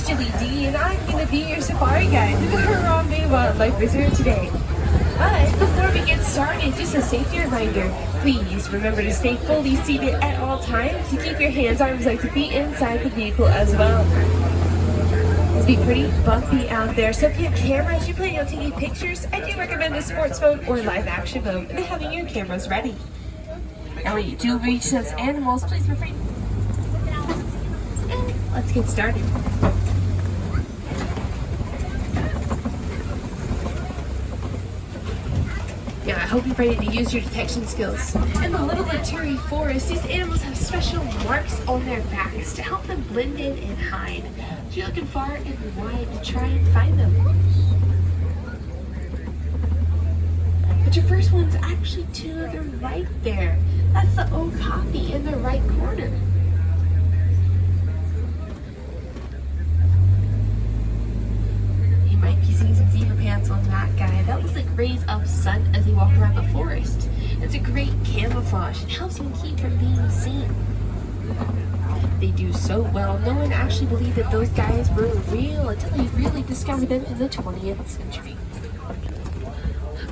Chili D, and I'm going to be your safari guide to the Harambe Wildlife Reserve today. But before we get started, just a safety reminder, please remember to stay fully seated at all times to keep your hands, arms, legs, and feet inside the vehicle as well. It's be pretty bumpy out there, so if you have cameras, you're planning on taking pictures, I do recommend the sports mode or live action mode and having your cameras ready. Now when you do reach those animals, please refrain. And let's get started. Yeah, I hope you're ready to use your detection skills. In the Little Laturi Forest, these animals have special marks on their backs to help them blend in and hide. So you're looking far and wide to try and find them. But your first one's actually to the right there. That's the okapi in the right corner. You might be seeing some zebra pants on that guy. That looks like rays of sun as they walk around the forest. It's a great camouflage. It helps them keep from being seen. They do so well. No one actually believed that those guys were real until they really discovered them in the 20th century.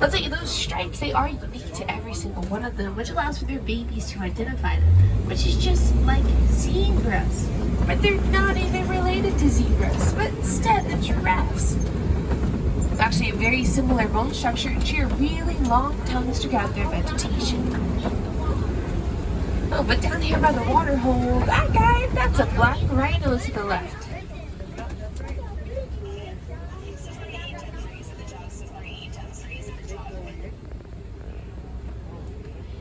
I'll tell you, those stripes, they are unique to every single one of them, which allows for their babies to identify them, which is just like zebras. But they're not even related to zebras, but instead the giraffes. It's actually a very similar bone structure and share really long tongues to gather their vegetation. Oh, but down here by the water hole, that guy, that's a black rhino to the left.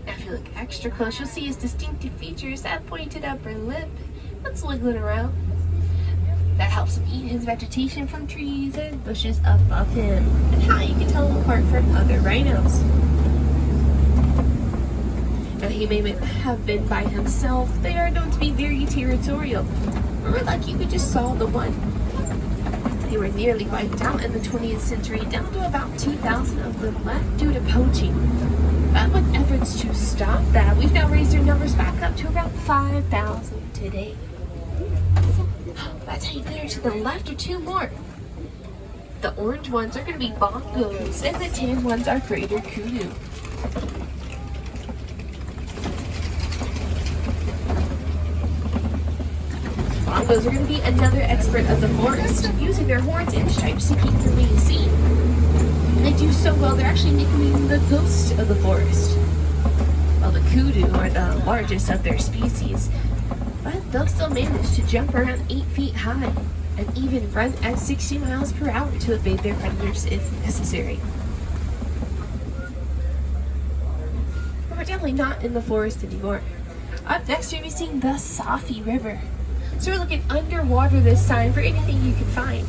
Now if you look extra close, you'll see his distinctive features, that pointed upper lip that's wiggling around. That helps him eat his vegetation from trees and bushes above him, and how you can tell him apart from other rhinos. Now he may have been by himself. They are known to be very territorial. We're lucky we just saw the one. They were nearly wiped out in the 20th century, down to about 2,000 of them left due to poaching. But with efforts to stop that, we've now raised their numbers back up to about 5,000 today. But I tell you, there to the left are two more. The orange ones are going to be bongos, and the tan ones are greater kudu. Bongos are going to be another expert of the forest, using their horns and stripes to keep them being seen. And they do so well, they're actually nicknamed the ghost of the forest. Well, the kudu are the largest of their species, but they'll still manage to jump around 8 feet high and even run at 60 miles per hour to evade their predators if necessary. But we're definitely not in the forest anymore. Up next, you're going to be seeing the Safi River. So we're looking underwater this time for anything you can find.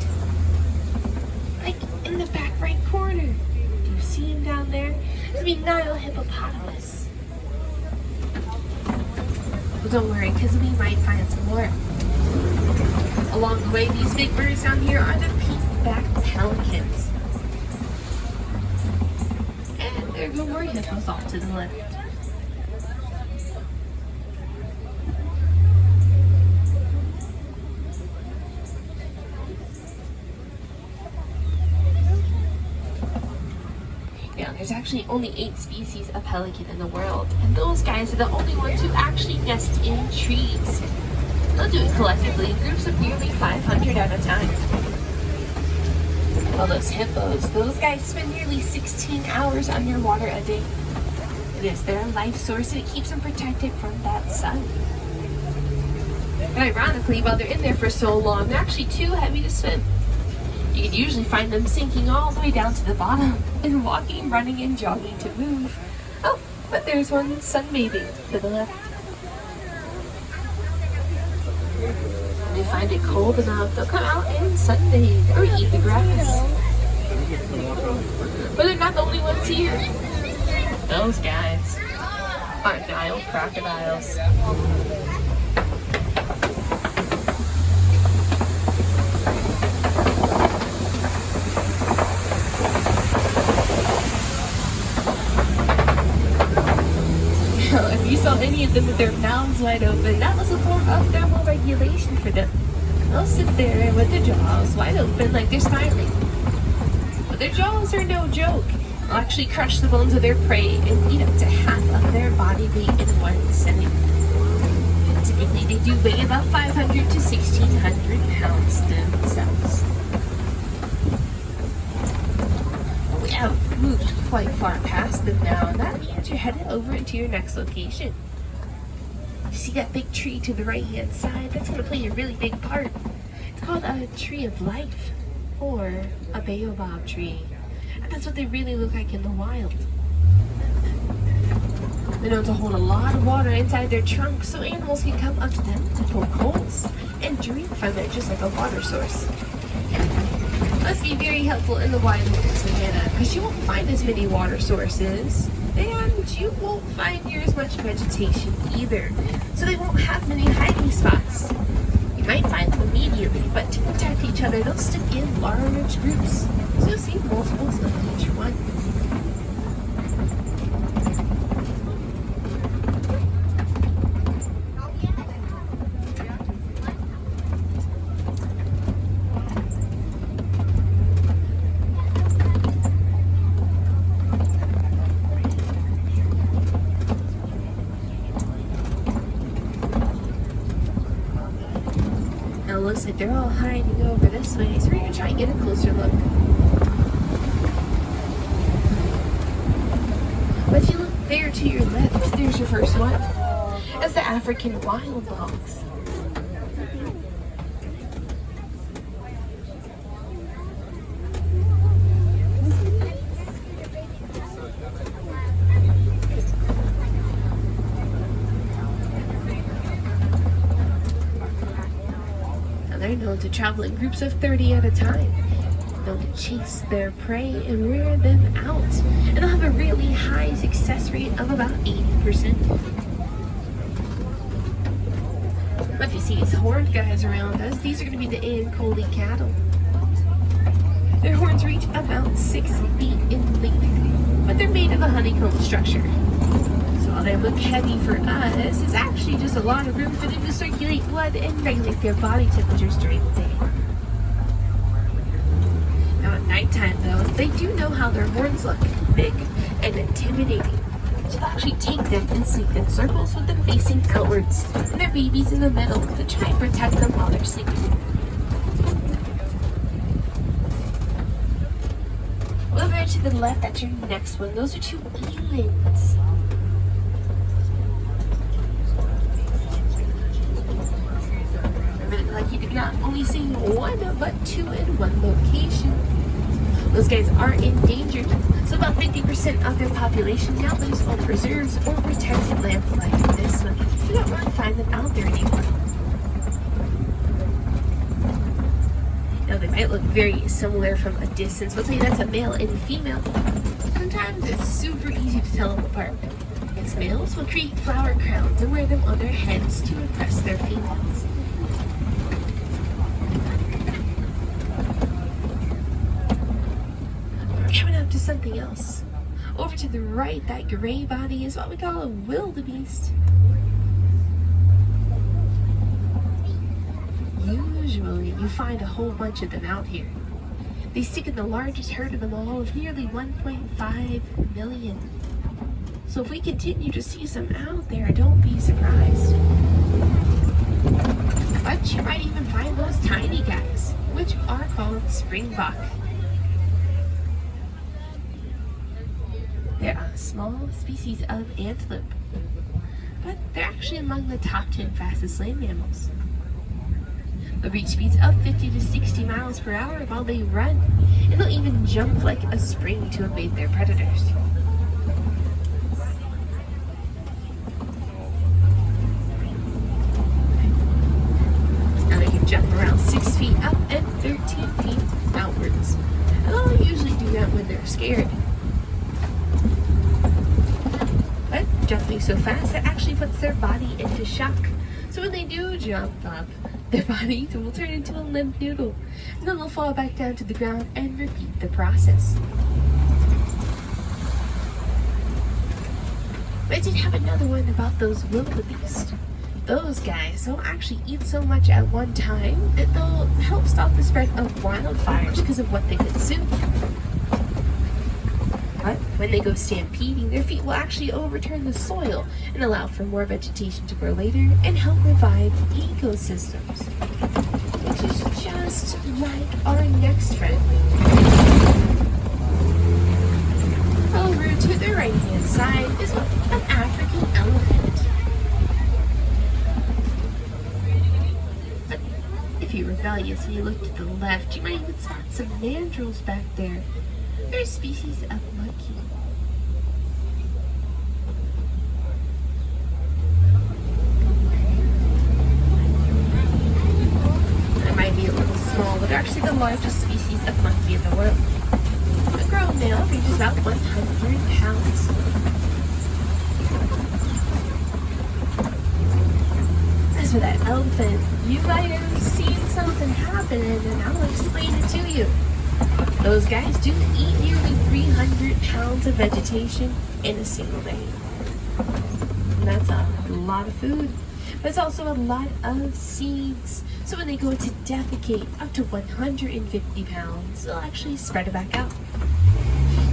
Like in the back right corner. Do you see him down there? It's going to be Nile hippopotamus. Well, don't worry, because we might find some more. Along the way, these big birds down here are the pink-backed pelicans. And there go more hippos off to the left. There's actually only 8 species of pelican in the world, and those guys are the only ones who actually nest in trees. They'll do it collectively in groups of nearly 500 at a time. Well, those hippos, those guys spend nearly 16 hours underwater a day. It is their life source, and it keeps them protected from that sun. And ironically, while they're in there for so long, they're actually too heavy to swim. You can usually find them sinking all the way down to the bottom and walking, running, and jogging to move. Oh, but there's one sunbathing to the left. When they find it cold enough, they'll come out and sunbathe or eat the grass. But they're not the only ones here. Those guys are Nile crocodiles. If you saw any of them with their mouths wide open, that was a form of thermal regulation for them. They'll sit there with their jaws wide open like they're smiling. But their jaws are no joke. They'll actually crush the bones of their prey and eat up to half of their body weight in one sitting. Typically, they do weigh about 500 to 1,600 pounds themselves. We have moved quite far past them now, and that means you're headed over to your next location. You see that big tree to the right-hand side? That's going to play a really big part. It's called a tree of life, or a baobab tree. And that's what they really look like in the wild. They're known to hold a lot of water inside their trunks, so animals can come up to them to poke holes and drink from it just like a water source. Must be very helpful in the wild in Savannah, because you won't find as many water sources, and you won't find near as much vegetation either, so they won't have many hiding spots. You might find them immediately, but to protect each other, they'll stick in large groups, so you'll see multiples of each one. Now it looks like they're all hiding over this way, so we're going to try and get a closer look. But if you look there to your left, there's your first one. That's the African wild dogs. They're known to travel in groups of 30 at a time. They'll chase their prey and wear them out. And they'll have a really high success rate of about 80%. But if you see these horned guys around us, these are going to be the Ankoli cattle. Their horns reach about 6 feet in length, but they're made of a honeycomb structure. So while they look heavy for us, it's actually just a lot of room for them to circulate blood and regulate their body temperatures during the day. Now at nighttime though, they do know how their horns look, big and intimidating. So they'll actually take them and sleep in circles with them facing outwards and their babies in the middle to try and protect them while they're sleeping. Over to the left, that's your next one. Those are 2 elands. Like you did not only see one, but 2 in one location. Those guys are endangered, so about 50% of their population now lives on preserves or protected land like this one. You don't really find them out there anymore. Now they might look very similar from a distance. I'll tell you that's a male and female. Sometimes it's super easy to tell them apart. As males will create flower crowns and wear them on their heads to impress their females. Coming up to something else. Over to the right, that gray body is what we call a wildebeest. Usually, you find a whole bunch of them out here. They stick in the largest herd of them all of nearly 1.5 million. So if we continue to see some out there, don't be surprised. But you might even find those tiny guys, which are called springbok. They're a small species of antelope, but they're actually among the top 10 fastest land mammals. They'll reach speeds of 50 to 60 miles per hour while they run, and they'll even jump like a spring to evade their predators. Now they can jump around 6 feet up and 13 feet outwards, and they'll usually do that when they're scared. But jumping so fast, it actually puts their body into shock. So when they do jump up, their body will turn into a limp noodle, and then they'll fall back down to the ground and repeat the process. But I did have another one about those wildebeest. Those guys don't actually eat so much at one time that they'll help stop the spread of wildfires because of what they consume. But when they go stampeding, their feet will actually overturn the soil and allow for more vegetation to grow later and help revive ecosystems. Which is just like our next friend. Over to the right-hand side is an African elephant. But if you're rebellious and you look to the left, you might even spot some mandrills back there. They're a species of monkey. They might be a little small, but they're actually the largest species of monkey in the world. A grown male reaches about 100 pounds. As for that elephant, you might have seen something happening, and I'll explain it to you. Those guys do eat nearly 300 pounds of vegetation in a single day. And that's a lot of food, but it's also a lot of seeds. So when they go to defecate up to 150 pounds, they'll actually spread it back out.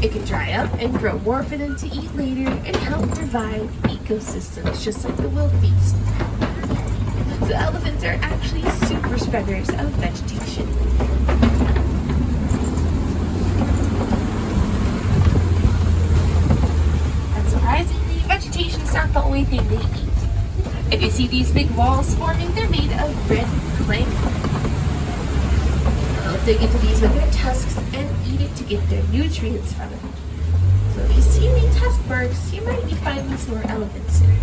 It can dry up and grow more for them to eat later and help revive ecosystems, just like the wildebeest. So elephants are actually super spreaders of vegetation. Surprisingly, vegetation is not the only thing they eat. If you see these big walls forming, they're made of red clay. They'll dig into these with their tusks and eat it to get their nutrients from it. So if you see any tusk marks, you might be finding some more elephants soon.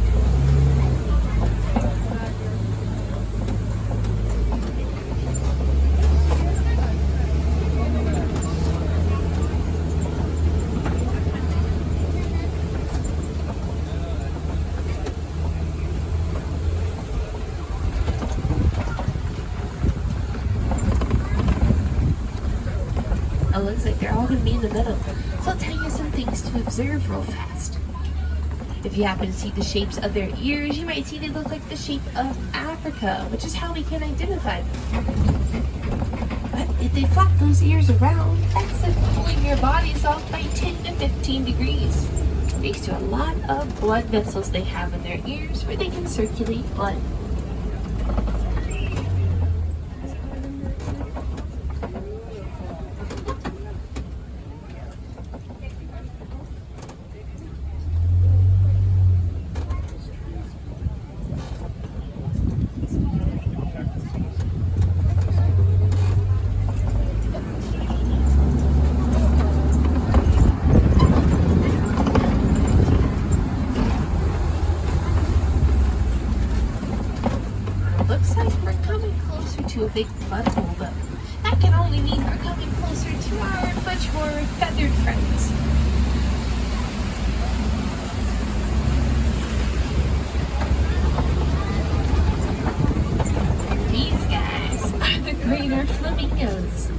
It looks like they're all going to be in the middle, so I'll tell you some things to observe real fast. If you happen to see the shapes of their ears, you might see they look like the shape of Africa, which is how we can identify them. But if they flap those ears around, that's like pulling their bodies off by 10 to 15 degrees. Thanks to a lot of blood vessels they have in their ears where they can circulate blood. Looks like we're coming closer to a big mud hole, though. That can only mean we're coming closer to our much more feathered friends. These guys are the greater flamingos.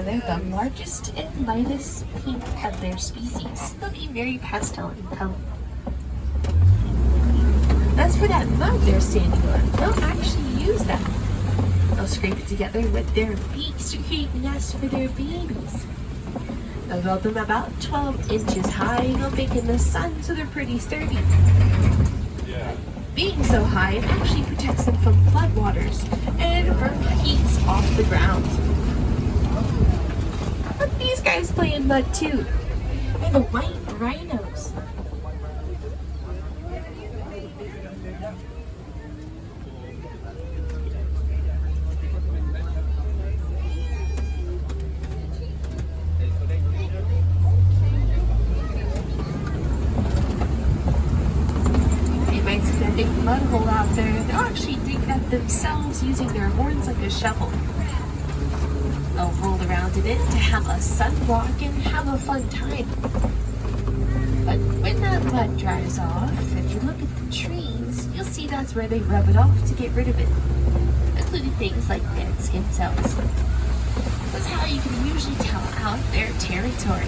They're the largest and lightest pink of their species. They'll be very pastel in color. As for that mud they're standing on, they'll actually use that. They'll scrape it together with their beaks to create nests for their babies. They'll build them about 12 inches high and they'll bake in the sun, so they're pretty sturdy. Being so high, it actually protects them from floodwaters and from heats off the ground. But these guys play in mud too. They're the white rhinos. You might see that big mud hole out there. They'll actually dig that themselves using their horns like a shovel. They'll roll around in it to have a sunwalk and have a fun time. But when that mud dries off, if you look at the trees, you'll see that's where they rub it off to get rid of it, including things like dead skin cells. That's how you can usually tell out their territory.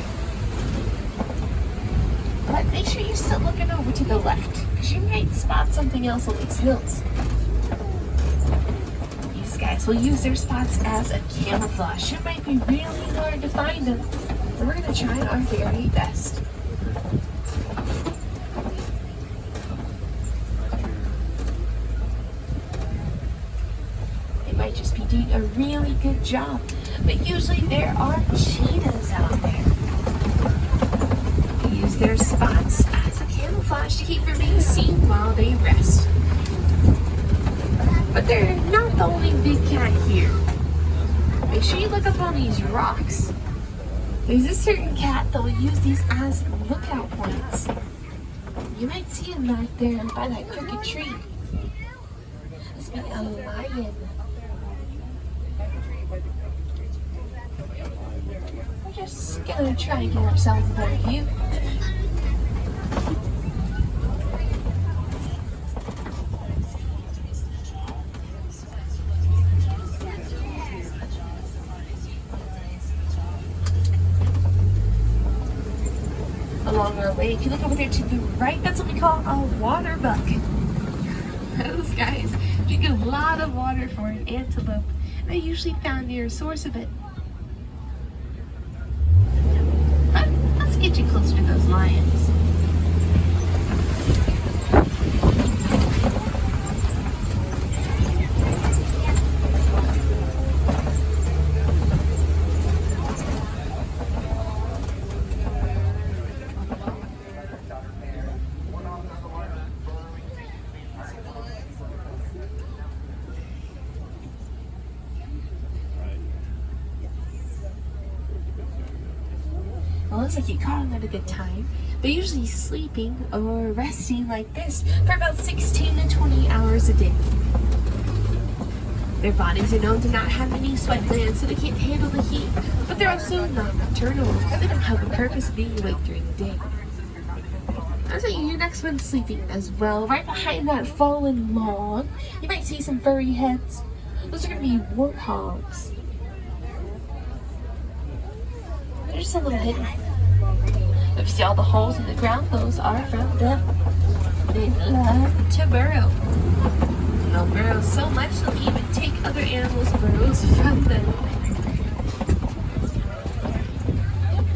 But make sure you're still looking over to the left, because you might spot something else on these hills. These guys will use their spots as a camouflage. It might be really hard to find them, but we're going to try our very best. They might just be doing a really good job, but usually there are cheetahs out there. Use their spots as a camouflage to keep from being seen while they rest. But they're not the only big cat here. Make sure you look up on these rocks. There's a certain cat that will use these as lookout points. You might see him back there by that crooked tree. This might be a lion. We're just gonna try and get ourselves a better view. Along our way, if you look over there to the right, that's what we call a water buck. Those guys drink a lot of water for an antelope. They're usually found near a source of it. But let's get you closer to those lions. Well, looks like you caught them at a good time. They're usually sleeping or resting like this for about 16 to 20 hours a day. Their bodies are known to not have any sweat glands, so they can't handle the heat, but they're also not nocturnal. They don't have a purpose of being awake during the day. I'll tell you, your next one's sleeping as well. Right behind that fallen log, you might see some furry heads. Those are going to be warthogs. They're just a little hidden. If you see all the holes in the ground, those are from them. They love to burrow. They'll burrow so much they'll even take other animals' burrows from them.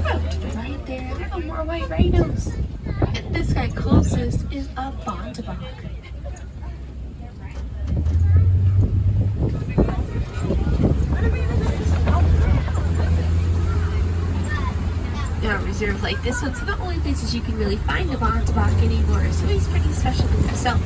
Oh, to the right there, there are more white rhinos. And this guy closest is a Warthog. Now, reserves like this one's the only places you can really find a Warthog anymore, so he's pretty special in himself.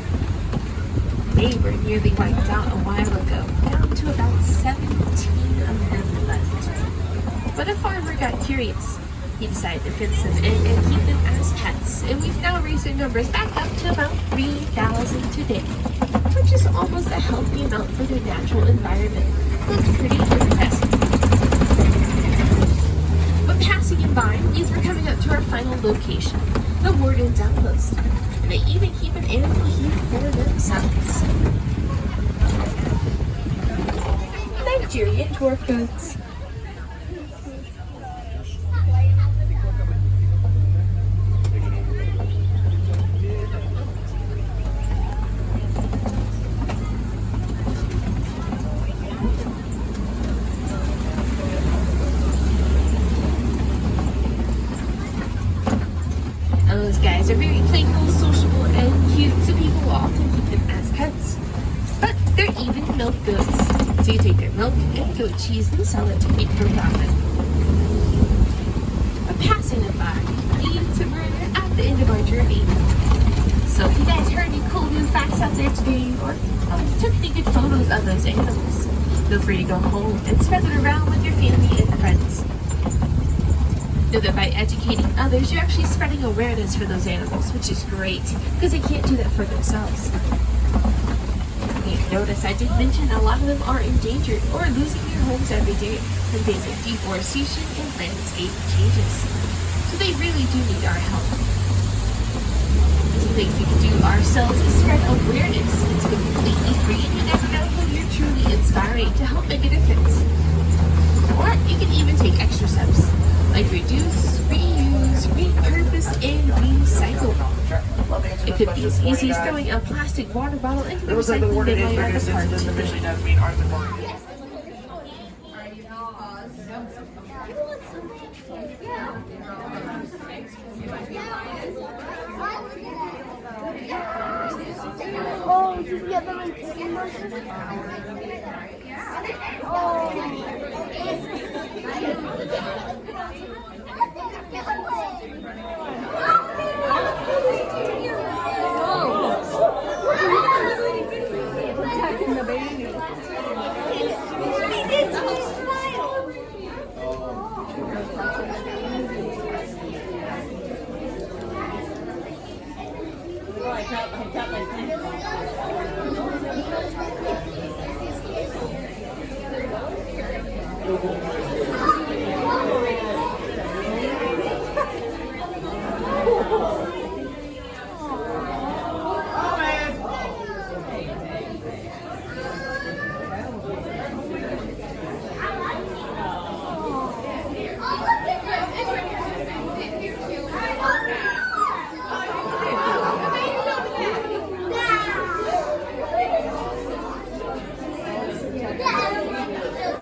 They were nearly wiped out a while ago, down to about 17 of them left. But a farmer got curious. He decided to fence them in and keep them as pets, and we've now raised their numbers back up to about 3,000 today, which is almost a healthy amount for their natural environment. Looks pretty impressive. But passing it by means we're coming up to our final location, the Warden's Outpost. And they even keep an animal here for themselves. Nigerian dwarf goats. Those guys are very playful, sociable, and cute, so people will often keep them as pets. But they're even milk goats, so you take their milk and goat cheese and sell it to meat for profit. But passing it by means we're at the end of our journey. So if you guys heard any cool new facts out there today, or took any good photos of those animals, feel free to go home and spread it around with your family and friends. Know that by educating others, you're actually spreading awareness for those animals, which is great, because they can't do that for themselves. You notice I did mention a lot of them are endangered or losing their homes every day from things like deforestation and landscape changes. So they really do need our help. things we can do ourselves is spread awareness. It's completely free and you never know who you're truly inspiring to help make a difference. Or you can even take extra steps like reduce, reuse, repurpose, and recycle. It could be as easy as throwing a plastic water bottle into the recycling bin while you're at the park today. Oh, did you get them in cooking motion? Protecting the baby.